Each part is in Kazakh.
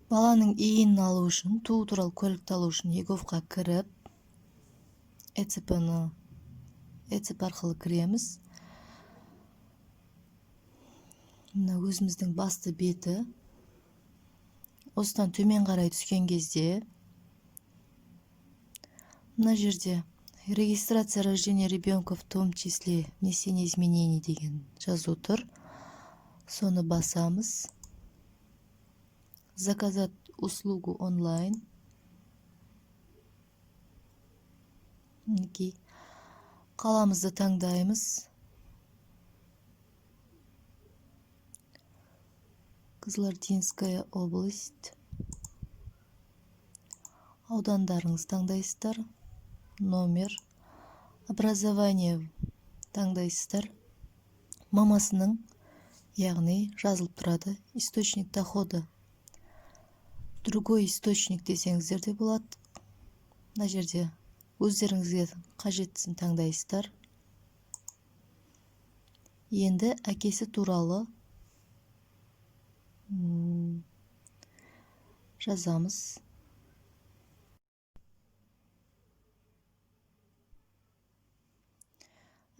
Баланың ийинин алуу үчүн, туу тууралуу куәликти алуу үчүн ЕГОВка кирип, ЭЦП аркылуу киребиз. Мына өзүбүздүн басты бети. Осудан төмен карай түскөн кезде мына жерде регистрация рождения ребенка, в том числе внесение изменений деген жазуу тур. Сону басамыз. Заказать услугу онлайн. Мінекей. Қаламызды таңдаймыз. Кызылординская область. Аудандарыңызды таңдайсыздар. Номер. Образование таңдайсыздар. Мамасының, яғни жазылып тұрады. Источник дохода. Другой источник десеңіздер де болады. Мына жерде өздеріңізге қажеттісін таңдайсыздар. Енді әкесі туралы жазамыз.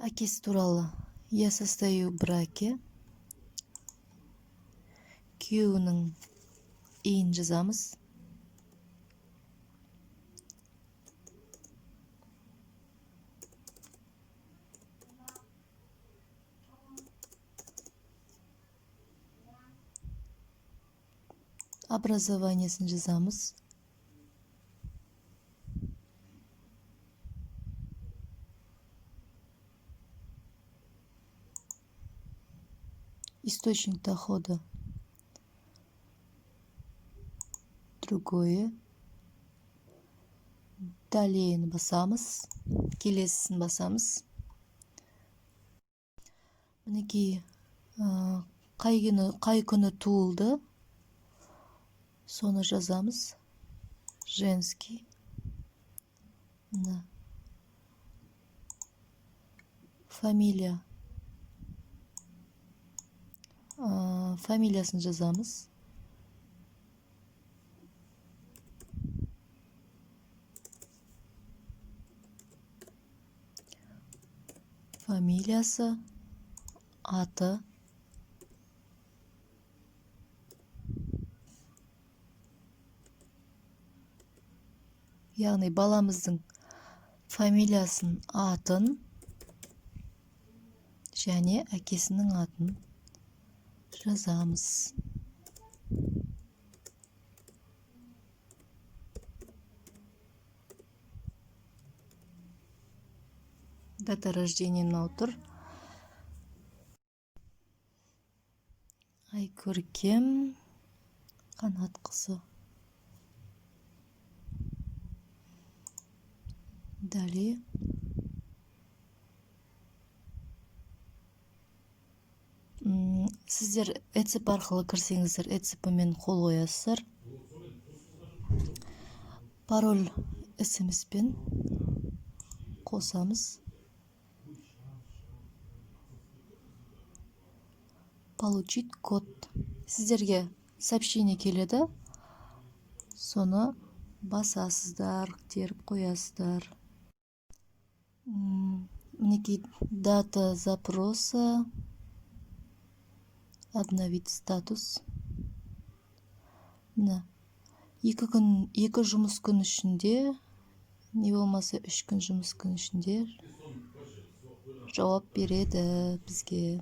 Әкесі туралы: я состою в браке. Күйеуінің иін жазамыз. Образованиесін жазамыз. Источник дохода другое. Далее басамыз. Келесісін басамыз. Мінекей, қай күні туылды, соны жазамыз. Женский. Фамилия. Фамилиясын жазамыз. Фамилиясы, аты. Яғни баламыздың фамилиясын, атын және әкесінің атын жазамыз. Дата рождения отыр. Айкөркем Қанатқызы. Далее. Сіздер ЭЦП арқылы кірсеңіздер, ЭЦП-мен қол қоясыздар. Пароль SMS-пен қосамыз. Получить код. Сіздерге сообщение келеді. Соны басасыздар, теріп қоясыздар. Мінекей дата запроса. Обновить статус. Мына 2 жұмыс күн ішінде, не болмаса 3 күн жұмыс күн ішінде жауап береді бізге.